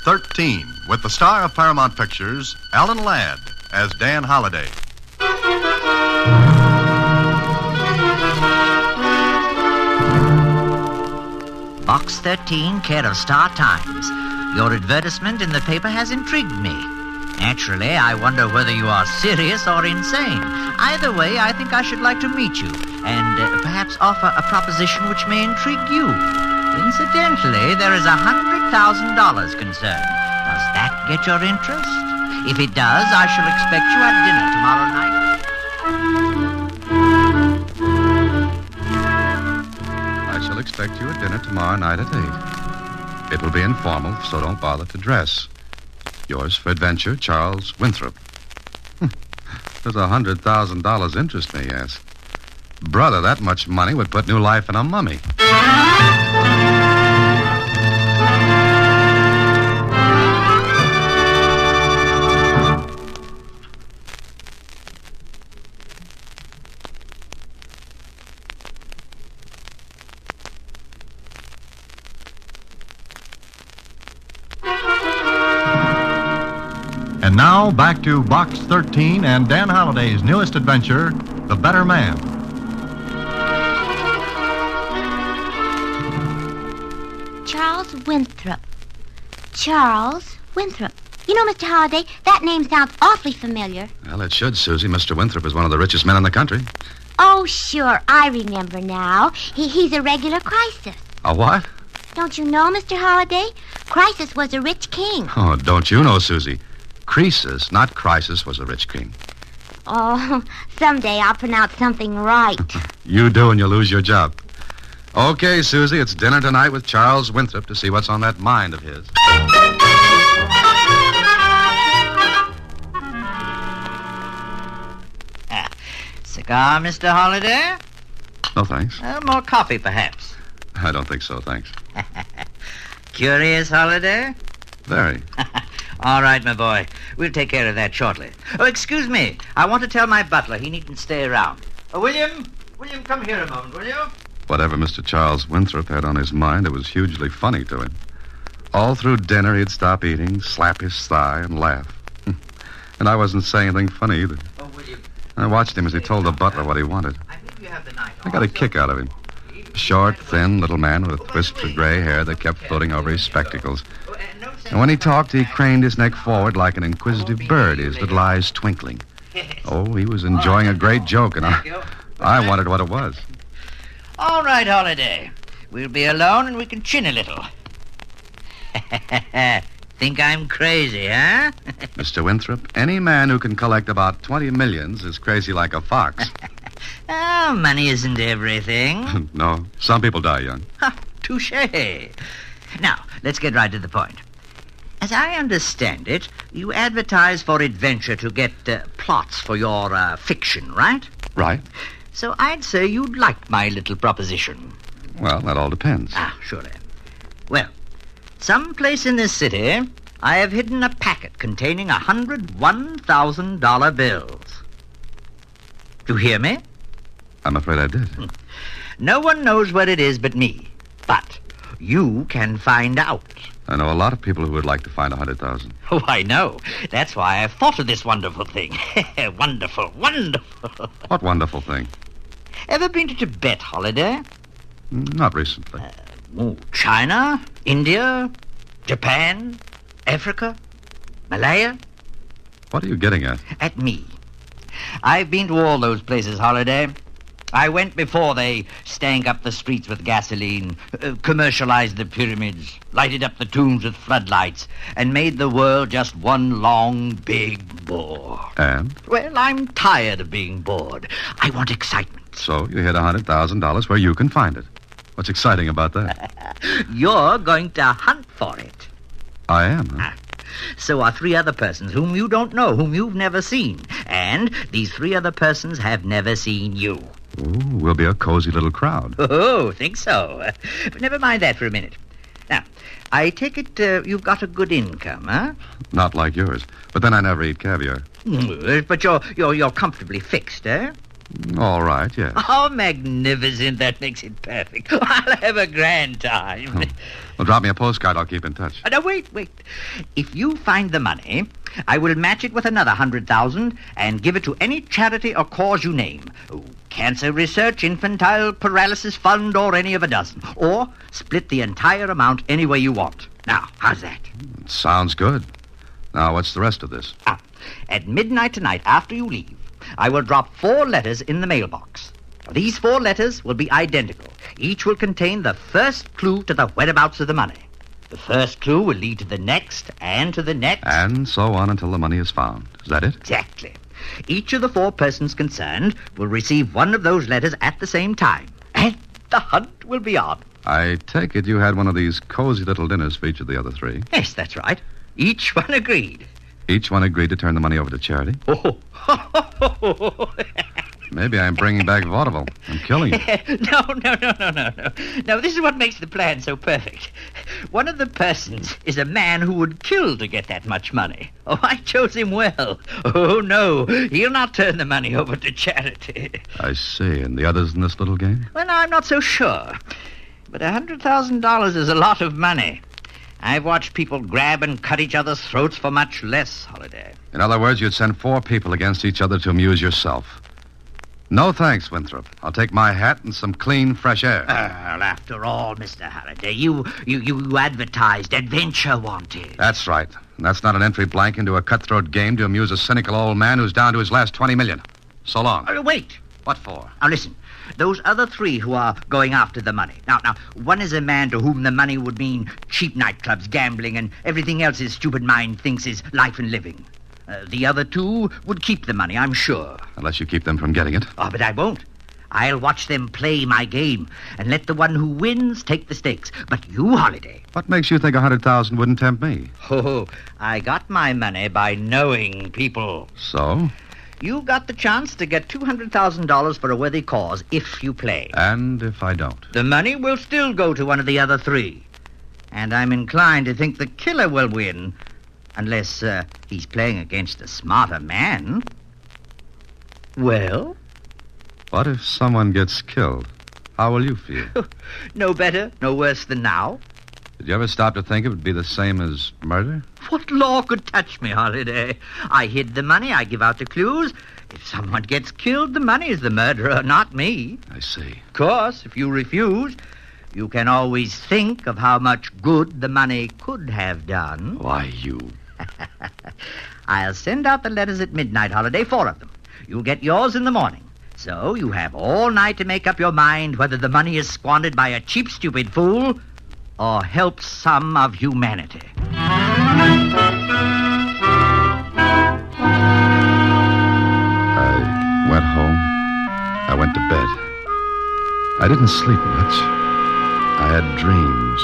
13, with the star of Paramount Pictures, Alan Ladd, as Dan Holliday. Box 13, care of Star Times. Your advertisement in the paper has intrigued me. Naturally, I wonder whether you are serious or insane. Either way, I think I should like to meet you and perhaps offer a proposition which may intrigue you. Incidentally, there is $100,000 concerned. Does that get your interest? If it does, I shall expect you at dinner tomorrow night. I shall expect you at dinner tomorrow night at 8. It will be informal, so don't bother to dress. Yours for adventure, Charles Winthrop. Does $100,000 interest me, yes? Brother, that much money would put new life in a mummy. And now, back to Box 13 and Dan Holliday's newest adventure, The Better Man. Charles Winthrop. Charles Winthrop. You know, Mr. Holliday, that name sounds awfully familiar. Well, it should, Susie. Mr. Winthrop is one of the richest men in the country. Oh, sure, I remember now. He's a regular Crisis. A what? Don't you know, Mr. Holliday? Crisis was a rich king. Oh, don't you know, Susie? Croesus, not Crisis, was a rich king. Oh, someday I'll pronounce something right. You do and you'll lose your job. Okay, Susie, it's dinner tonight with Charles Winthrop to see what's on that mind of his. Cigar, Mr. Holliday? No, thanks. More coffee, perhaps. I don't think so, thanks. Curious, Holliday? Very. All right, my boy. We'll take care of that shortly. Oh, excuse me. I want to tell my butler he needn't stay around. William, come here a moment, will you? Whatever Mr. Charles Winthrop had on his mind, it was hugely funny to him. All through dinner, he'd stop eating, slap his thigh, and laugh. And I wasn't saying anything funny either. Oh, William. I watched him as he told the butler what he wanted. I think you have the knife. I got a kick out of him. A short, thin little man with wisps of gray hair that kept floating over his spectacles. And when he talked, he craned his neck forward like an inquisitive bird, his little eyes twinkling. Oh, he was enjoying a great joke, and I wondered what it was. All right, Holliday. We'll be alone and we can chin a little. Think I'm crazy, huh? Mr. Winthrop, any man who can collect about 20 millions is crazy like a fox. Oh, money isn't everything. No, some people die young. Touché. Now, let's get right to the point. As I understand it, you advertise for adventure to get plots for your fiction, right? Right. So I'd say you'd like my little proposition. Well, that all depends. Surely. Well, someplace in this city, I have hidden a packet containing 100 $1,000 bills. You hear me? I'm afraid I did. No one knows where it is but me. But you can find out. I know a lot of people who would like to find 100,000. Oh, I know. That's why I've thought of this wonderful thing. Wonderful, wonderful. What wonderful thing? Ever been to Tibet, Holliday? Not recently. China, India, Japan, Africa, Malaya? What are you getting at? At me. I've been to all those places, Holliday. I went before they stank up the streets with gasoline, commercialized the pyramids, lighted up the tombs with floodlights, and made the world just one long, big bore. And? Well, I'm tired of being bored. I want excitement. So you hid $100,000 where you can find it. What's exciting about that? You're going to hunt for it. I am, huh? So are 3 other persons whom you don't know, whom you've never seen. And these 3 other persons have never seen you. Ooh, we'll be a cozy little crowd. Oh, think so. But never mind that for a minute. Now, I take it you've got a good income, huh? Not like yours. But then I never eat caviar. But you're comfortably fixed, eh? All right, yes. Oh, magnificent. That makes it perfect. I'll have a grand time. Well, drop me a postcard. I'll keep in touch. Now, wait. If you find the money, I will match it with another 100,000 and give it to any charity or cause you name. Cancer Research, Infantile Paralysis Fund, or any of a dozen. Or split the entire amount any way you want. Now, how's that? It sounds good. Now, what's the rest of this? At midnight tonight, after you leave, I will drop 4 letters in the mailbox. These 4 letters will be identical. Each will contain the first clue to the whereabouts of the money. The first clue will lead to the next, and to the next. And so on until the money is found. Is that it? Exactly. Each of the 4 persons concerned will receive one of those letters at the same time. And the hunt will be on. I take it you had one of these cozy little dinners for each of the other 3. Yes, that's right. Each one agreed. Each one agreed to turn the money over to charity? Oh. Maybe I'm bringing back vaudeville. I'm killing you. No. No, this is what makes the plan so perfect. One of the persons is a man who would kill to get that much money. Oh, I chose him well. Oh, no, he'll not turn the money over to charity. I see. And the others in this little game? Well, I'm not so sure. But $100,000 is a lot of money. I've watched people grab and cut each other's throats for much less, Holiday. In other words, you'd send 4 people against each other to amuse yourself. No thanks, Winthrop. I'll take my hat and some clean, fresh air. Well, after all, Mr. Halliday, you advertised adventure wanted. That's right. And that's not an entry blank into a cutthroat game to amuse a cynical old man who's down to his last 20 million. So long. Wait. What for? Now, listen. Those other 3 who are going after the money. Now, one is a man to whom the money would mean cheap nightclubs, gambling, and everything else his stupid mind thinks is life and living. The other 2 would keep the money, I'm sure. Unless you keep them from getting it. Oh, but I won't. I'll watch them play my game and let the one who wins take the stakes. But you, Holiday. What makes you think 100,000 wouldn't tempt me? Oh, I got my money by knowing people. So? You got the chance to get $200,000 for a worthy cause if you play. And if I don't? The money will still go to one of the other 3. And I'm inclined to think the killer will win. Unless he's playing against a smarter man. Well? What if someone gets killed? How will you feel? No better, no worse than now. Did you ever stop to think it would be the same as murder? What law could touch me, Holiday? I hid the money, I give out the clues. If someone gets killed, the money is the murderer, not me. I see. Of course, if you refuse, you can always think of how much good the money could have done. Why, you... I'll send out the letters at midnight, Holiday, 4 of them. You'll get yours in the morning. So you have all night to make up your mind whether the money is squandered by a cheap, stupid fool or helps some of humanity. I went home. I went to bed. I didn't sleep much. I had dreams.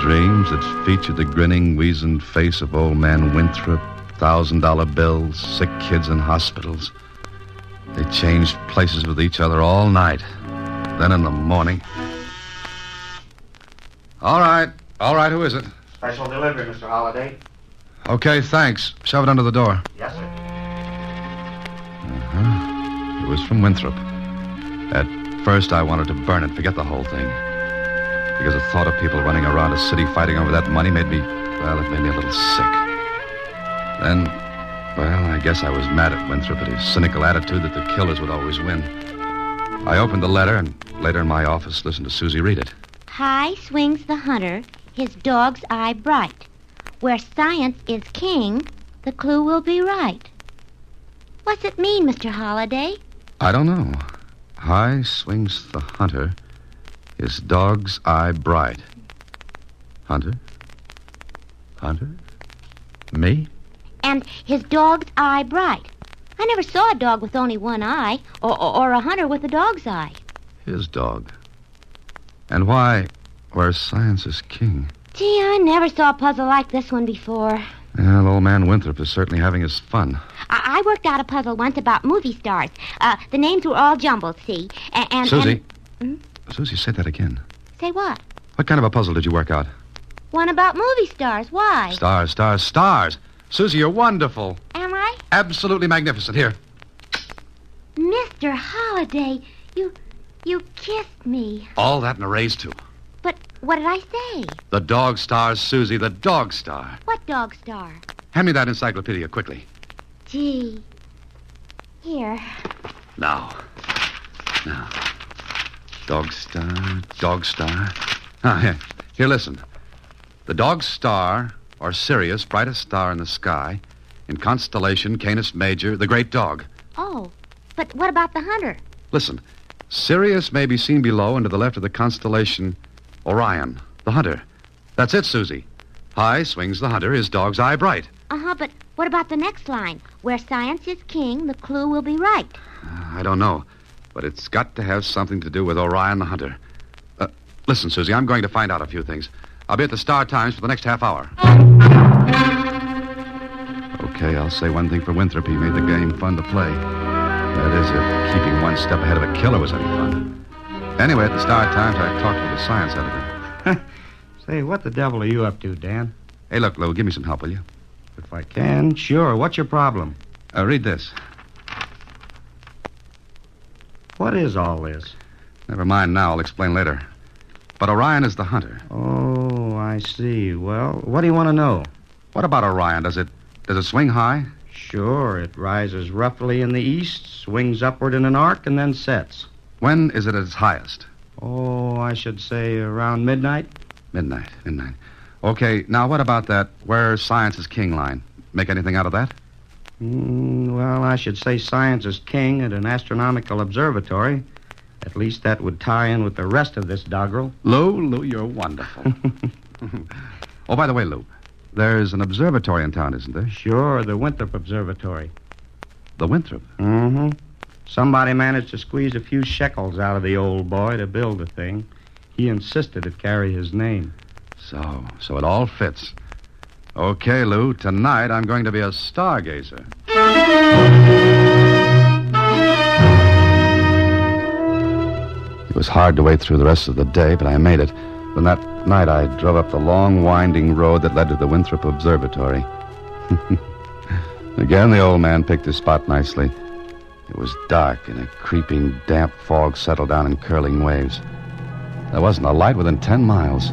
Dreams that featured the grinning, weazened face of old man Winthrop, $1,000 bills, sick kids in hospitals. They changed places with each other all night. Then in the morning... All right, who is it? Special delivery, Mr. Holliday. Okay, thanks. Shove it under the door. Yes, sir. It was from Winthrop. At first, I wanted to burn it, forget the whole thing. Because the thought of people running around a city fighting over that money made me a little sick. Then, I guess I was mad at Winthrop at his cynical attitude that the killers would always win. I opened the letter and later in my office listened to Susie read it. High swings the hunter, his dog's eye bright. Where science is king, the clue will be right. What's it mean, Mr. Holliday? I don't know. High swings the hunter, his dog's eye bright. Hunter? Me? And his dog's eye bright. I never saw a dog with only one eye, or a hunter with a dog's eye. His dog. And why, where science is king? Gee, I never saw a puzzle like this one before. Well, old man Winthrop is certainly having his fun. I worked out a puzzle once about movie stars. The names were all jumbled, see? And Susie. And... Susie, say that again. Say what? What kind of a puzzle did you work out? One about movie stars. Why? Stars. Susie, you're wonderful. Am I? Absolutely magnificent. Here. Mr. Holliday, you kissed me. All that and a raise, too. But what did I say? The Dog Star, Susie, the Dog Star. What dog star? Hand me that encyclopedia quickly. Gee. Here. Now. Dog Star, Dog Star. Here, listen. The Dog Star, or Sirius, brightest star in the sky, in constellation Canis Major, the great dog. Oh, but what about the hunter? Listen, Sirius may be seen below and to the left of the constellation Orion, the hunter. That's it, Susie. High swings the hunter, his dog's eye bright. Uh-huh, but what about the next line? Where science is king, the clue will be right. I don't know, but it's got to have something to do with Orion the hunter. Listen, Susie, I'm going to find out a few things. I'll be at the Star Times for the next half hour. Okay, I'll say one thing for Winthrop. He made the game fun to play. That is, if keeping one step ahead of a killer was any fun. Anyway, at the Star Times, I talked with the science editor. Say, what the devil are you up to, Dan? Hey, look, Lou, give me some help, will you? If I can, sure. What's your problem? Read this. What is all this? Never mind now. I'll explain later. But Orion is the hunter. Oh, I see. Well, what do you want to know? What about Orion? Does it swing high? Sure, it rises roughly in the east, swings upward in an arc, and then sets. When is it at its highest? Oh, I should say around midnight. Midnight. Okay, now what about that where science is king line? Make anything out of that? Well, I should say science is king at an astronomical observatory. At least that would tie in with the rest of this doggerel. Lou, you're wonderful. Oh, by the way, Lou, there's an observatory in town, isn't there? Sure, the Winthrop Observatory. The Winthrop? Mm-hmm. Somebody managed to squeeze a few shekels out of the old boy to build the thing. He insisted it carry his name. So it all fits. Okay, Lou, tonight I'm going to be a stargazer. It was hard to wait through the rest of the day, but I made it. Then that night I drove up the long, winding road that led to the Winthrop Observatory. Again, the old man picked his spot nicely. It was dark, and a creeping, damp fog settled down in curling waves. There wasn't a light within 10 miles.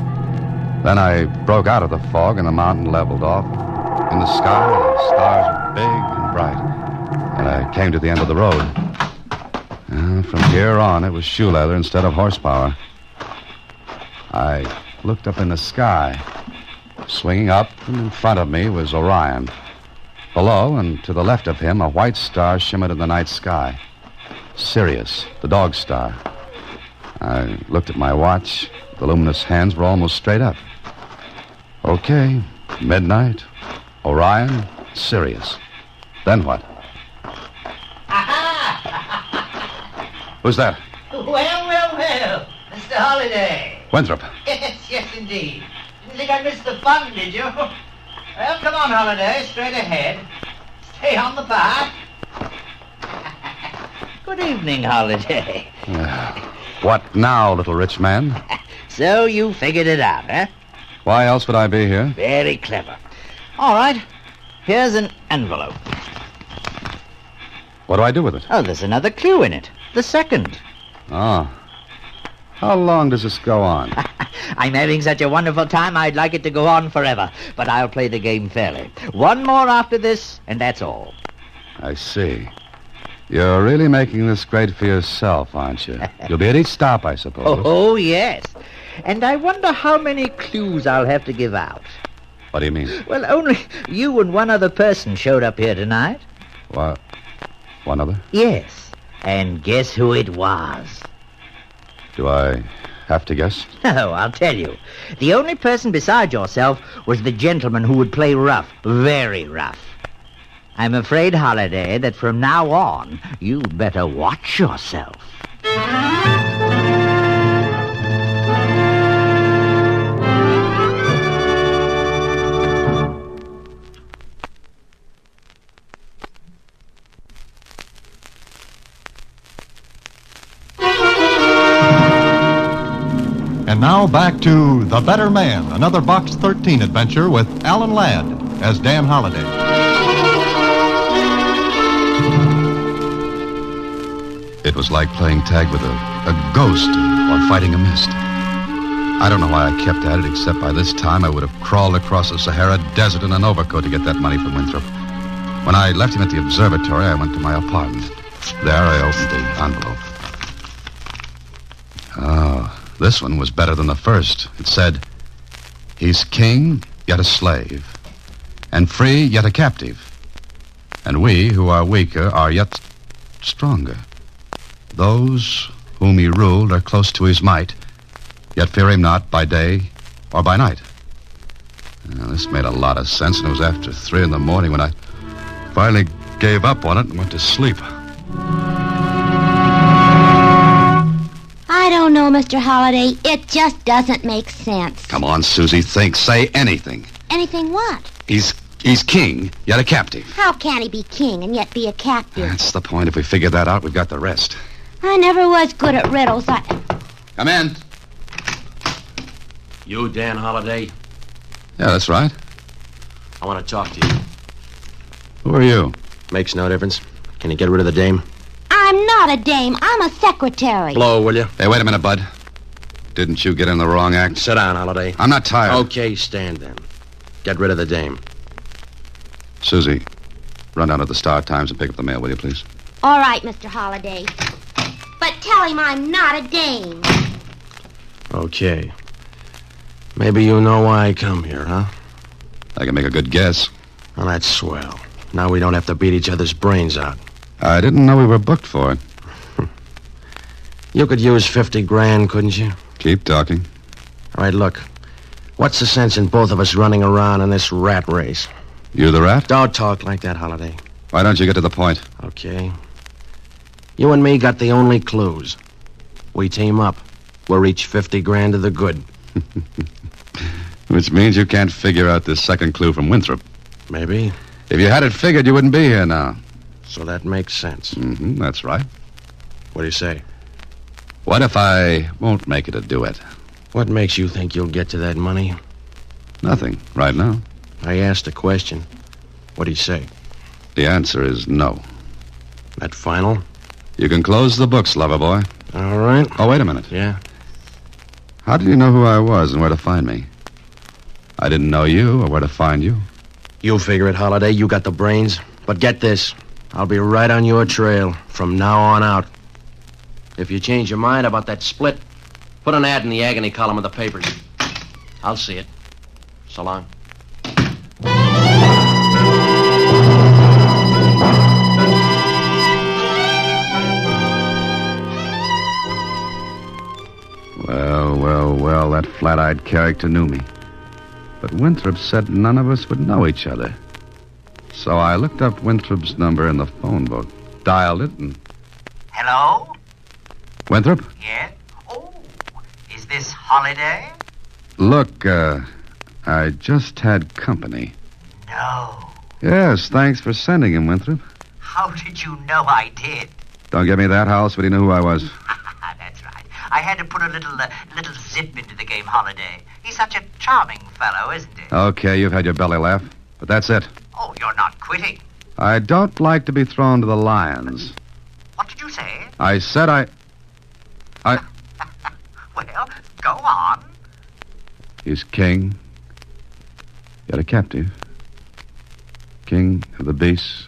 Then I broke out of the fog, and the mountain leveled off. In the sky, the stars were big and bright. And I came to the end of the road. From here on, it was shoe leather instead of horsepower. I looked up in the sky. Swinging up in front of me was Orion. Below and to the left of him, a white star shimmered in the night sky. Sirius, the dog star. I looked at my watch. The luminous hands were almost straight up. Okay, midnight, Orion, Sirius. Then what? Who's that? Well, Mr. Holliday. Winthrop. Yes, indeed. Didn't think I missed the fun, did you? Well, come on, Holliday, straight ahead. Stay on the path. Good evening, Holliday. What now, little rich man? So you figured it out, eh? Why else would I be here? Very clever. All right, here's an envelope. What do I do with it? Oh, there's another clue in it. The second. Oh. How long does this go on? I'm having such a wonderful time, I'd like it to go on forever. But I'll play the game fairly. One more after this, and that's all. I see. You're really making this great for yourself, aren't you? You'll be at each stop, I suppose. Oh, yes. And I wonder how many clues I'll have to give out. What do you mean? Well, only you and one other person showed up here tonight. What? One other? Yes. And guess who it was? Do I have to guess? No, I'll tell you. The only person besides yourself was the gentleman who would play rough, very rough. I'm afraid, Holliday, that from now on, you'd better watch yourself. And now back to The Better Man, another Box 13 adventure with Alan Ladd as Dan Holliday. was like playing tag with a ghost or fighting a mist. I don't know why I kept at it, except by this time I would have crawled across the Sahara Desert in an overcoat to get that money from Winthrop. When I left him at the observatory, I went to my apartment. There I opened the envelope. Oh, this one was better than the first. It said, "He's king, yet a slave, and free, yet a captive. And we, who are weaker, are yet stronger. Those whom he ruled are close to his might, yet fear him not by day or by night." Now, this made a lot of sense, and it was after 3 in the morning when I finally gave up on it and went to sleep. I don't know, Mr. Holliday. It just doesn't make sense. Come on, Susie, think. Say anything. Anything what? He's king, yet a captive. How can he be king and yet be a captive? That's the point. If we figure that out, we've got the rest. I never was good at riddles. Come in. You, Dan Holliday? Yeah, that's right. I want to talk to you. Who are you? Makes no difference. Can you get rid of the dame? I'm not a dame. I'm a secretary. Blow, will you? Hey, wait a minute, Bud. Didn't you get in the wrong act? Sit down, Holliday. I'm not tired. Okay, stand then. Get rid of the dame. Susie, run down to the Star-Times and pick up the mail, will you, please? All right, Mr. Holliday. But tell him I'm not a dame. Okay. Maybe you know why I come here, huh? I can make a good guess. Well, that's swell. Now we don't have to beat each other's brains out. I didn't know we were booked for it. You could use 50 grand, couldn't you? Keep talking. All right, look. What's the sense in both of us running around in this rat race? You the rat? Don't talk like that, Holliday. Why don't you get to the point? Okay. You and me got the only clues. We team up. We're each 50 grand to the good. Which means you can't figure out this second clue from Winthrop. Maybe. If you had it figured, you wouldn't be here now. So that makes sense. Mm-hmm, that's right. What do you say? What if I won't make it a duet? What makes you think you'll get to that money? Nothing, right now. I asked a question. What do you say? The answer is no. That final? You can close the books, lover boy. All right. Oh, wait a minute. Yeah? How did you know who I was and where to find me? I didn't know you or where to find you. You figure it, Holliday. You got the brains. But get this. I'll be right on your trail from now on out. If you change your mind about that split, put an ad in the agony column of the papers. I'll see it. So long. Well, that flat-eyed character knew me. But Winthrop said none of us would know each other. So I looked up Winthrop's number in the phone book, dialed it, and... Hello? Winthrop? Yes? Oh, is this Holiday? Look, I just had company. No. Yes, thanks for sending him, Winthrop. How did you know I did? Don't give me that, how else would he know who I was? That's right. I had to put a little zip into the game, Holiday. He's such a charming fellow, isn't he? Okay, you've had your belly laugh, but that's it. Oh, you're not quitting. I don't like to be thrown to the lions. What did you say? I said I... Well, go on. He's king, yet a captive. King of the beasts,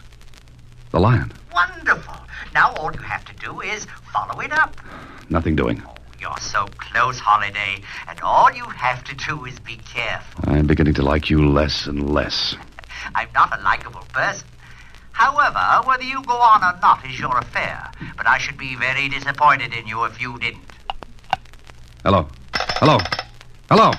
the lion. Wonderful. Now all you have to do is follow it up. Nothing doing. Oh, you're so close, Holiday, and all you have to do is be careful. I'm beginning to like you less and less. I'm not a likable person. However, whether you go on or not is your affair, but I should be very disappointed in you if you didn't. Hello. Hello. Hello.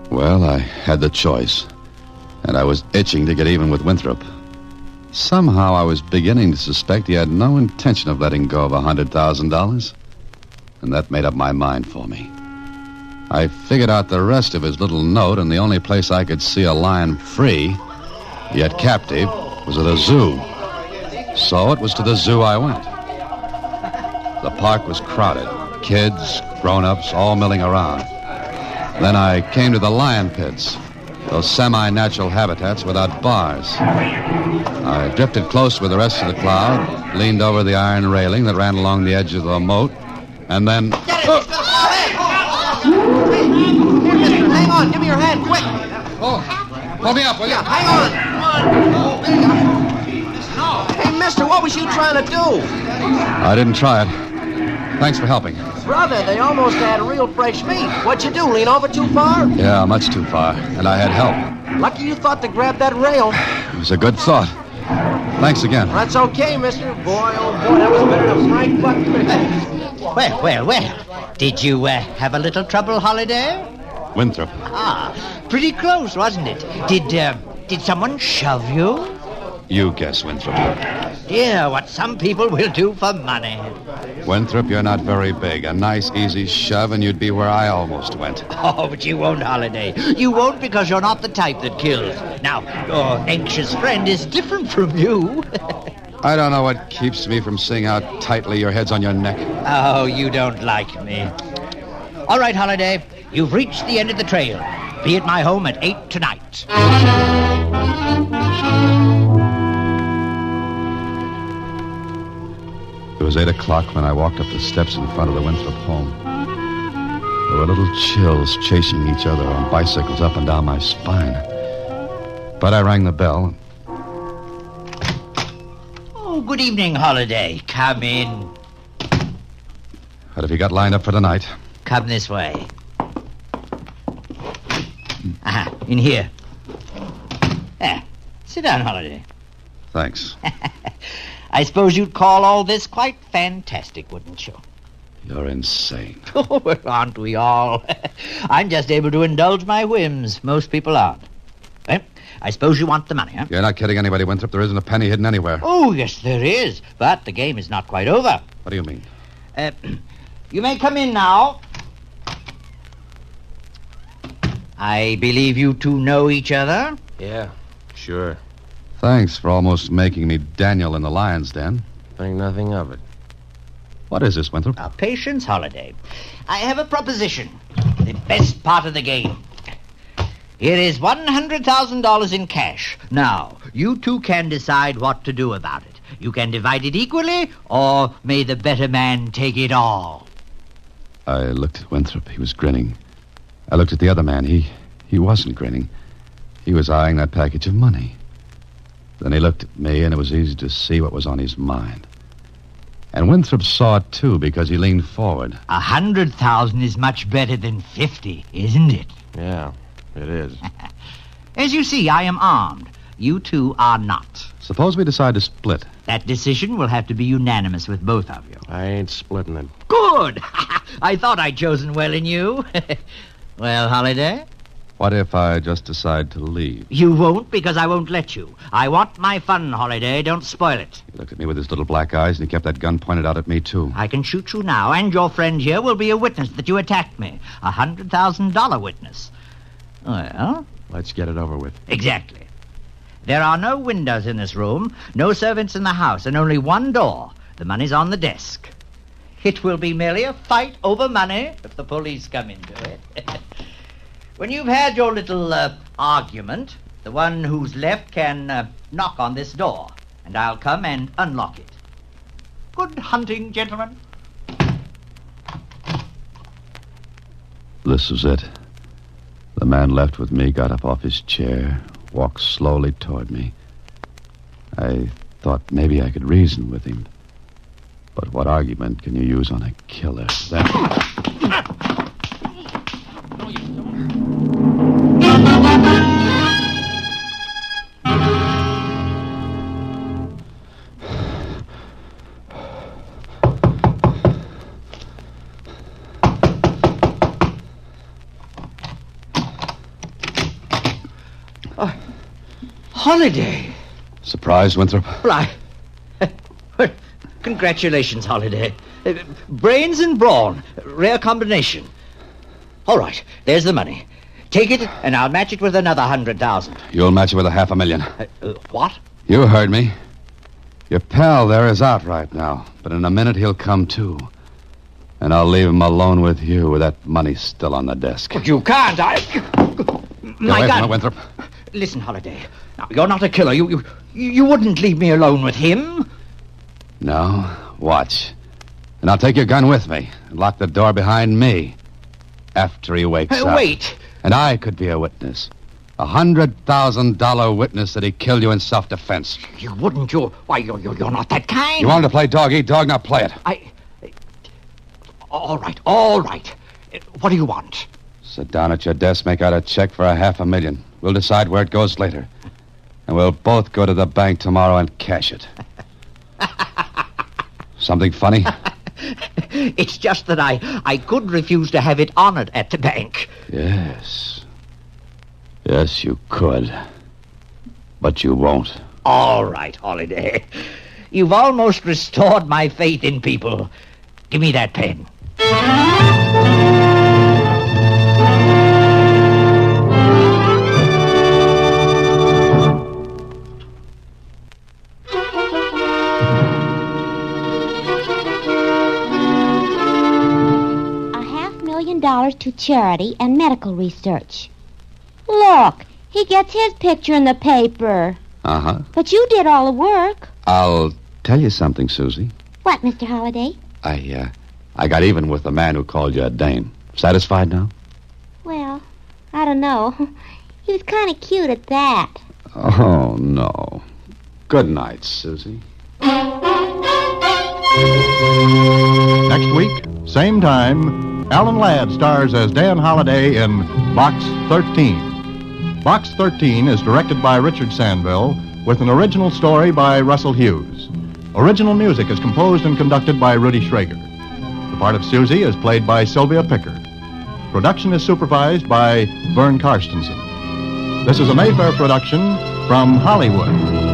Well, I had the choice, and I was itching to get even with Winthrop. Somehow I was beginning to suspect he had no intention of letting go of $100,000, and that made up my mind for me. I figured out the rest of his little note, and the only place I could see a lion free, yet captive, was at a zoo. So it was to the zoo I went. The park was crowded. Kids, grown-ups, all milling around. Then I came to the lion pits, those semi-natural habitats without bars. I drifted close with the rest of the crowd, leaned over the iron railing that ran along the edge of the moat, and then... Hang on, give me your hand, quick. Oh, pull me up, will you? Hang on. Hey, mister, what was you trying to do? I didn't try it. Thanks for helping. Brother, they almost had real fresh meat. What'd you do, lean over too far? Yeah, much too far, and I had help. Lucky you thought to grab that rail. It was a good thought. Thanks again. That's okay, mister. Boy, oh boy, that was better than Frank Buck. Well. Did you have a little trouble, Holiday? Winthrop. Pretty close, wasn't it? Did someone shove you? You guess, Winthrop. Yeah, what some people will do for money. Winthrop, you're not very big. A nice, easy shove, and you'd be where I almost went. Oh, but you won't, Holiday. You won't because you're not the type that kills. Now, your anxious friend is different from you. I don't know what keeps me from seeing how tightly your head's on your neck. Oh, you don't like me. All right, Holiday. You've reached the end of the trail. Be at my home at 8 tonight. It was 8 o'clock when I walked up the steps in front of the Winthrop home. There were little chills chasing each other on bicycles up and down my spine. But I rang the bell. Oh, good evening, Holiday. Come in. What have you got lined up for tonight? Come this way. In here. There. Sit down, Holiday. Thanks. I suppose you'd call all this quite fantastic, wouldn't you? You're insane. Oh, well, aren't we all? I'm just able to indulge my whims. Most people aren't. Well, I suppose you want the money, huh? You're not kidding anybody, Winthrop. There isn't a penny hidden anywhere. Oh, yes, there is. But the game is not quite over. What do you mean? You may come in now. I believe you two know each other? Yeah, sure. Thanks for almost making me Daniel in the lion's den. Think nothing of it. What is this, Winthrop? Now, patience, Holiday. I have a proposition. The best part of the game. Here is $100,000 in cash. Now, you two can decide what to do about it. You can divide it equally, or may the better man take it all. I looked at Winthrop. He was grinning. I looked at the other man. He wasn't grinning. He was eyeing that package of money. Then he looked at me, and it was easy to see what was on his mind. And Winthrop saw it, too, because he leaned forward. 100,000 is much better than 50, isn't it? Yeah, it is. As you see, I am armed. You two are not. Suppose we decide to split. That decision will have to be unanimous with both of you. I ain't splitting it. Good! I thought I'd chosen well in you. Well, Holiday? What if I just decide to leave? You won't, because I won't let you. I want my fun, Holiday. Don't spoil it. He looked at me with his little black eyes, and he kept that gun pointed out at me, too. I can shoot you now, and your friend here will be a witness that you attacked me. $100,000 witness. Well? Let's get it over with. Exactly. There are no windows in this room, no servants in the house, and only one door. The money's on the desk. It will be merely a fight over money if the police come into it. When you've had your little argument, the one who's left can knock on this door, and I'll come and unlock it. Good hunting, gentlemen. This was it. The man left with me got up off his chair, walked slowly toward me. I thought maybe I could reason with him. But what argument can you use on a killer? Holiday. Surprised, Winthrop? Well, congratulations, Holiday. Brains and brawn. Rare combination. All right, there's the money. Take it, and I'll match it with another 100,000. You'll match it with $500,000. What? You heard me. Your pal there is out right now, but in a minute he'll come to. And I'll leave him alone with you with that money still on the desk. But you can't. My Get away from God. it, Winthrop. Listen, Holliday. Now, you're not a killer. You wouldn't leave me alone with him. No, watch. And I'll take your gun with me and lock the door behind me after he wakes up. Wait. And I could be a witness. $100,000 witness that he killed you in self-defense. You wouldn't. Why, you're not that kind. You wanted to play dog eat dog, now play it. All right. What do you want? Sit down at your desk, make out a check for $500,000. We'll decide where it goes later. And we'll both go to the bank tomorrow and cash it. Something funny? It's just that I could refuse to have it honored at the bank. Yes. Yes, you could. But you won't. All right, Holliday. You've almost restored my faith in people. Give me that pen. $500,000 to charity and medical research. Look, he gets his picture in the paper. Uh-huh. But you did all the work. I'll tell you something, Susie. What, Mr. Holliday? I got even with the man who called you a dame. Satisfied now? Well, I don't know. He was kind of cute at that. Oh, no. Good night, Susie. Next week, same time, Alan Ladd stars as Dan Holliday in Box 13. Box 13 is directed by Richard Sandville with an original story by Russell Hughes. Original music is composed and conducted by Rudy Schrager. The part of Susie is played by Sylvia Pickard. Production is supervised by Vern Karstensen. This is a Mayfair production from Hollywood.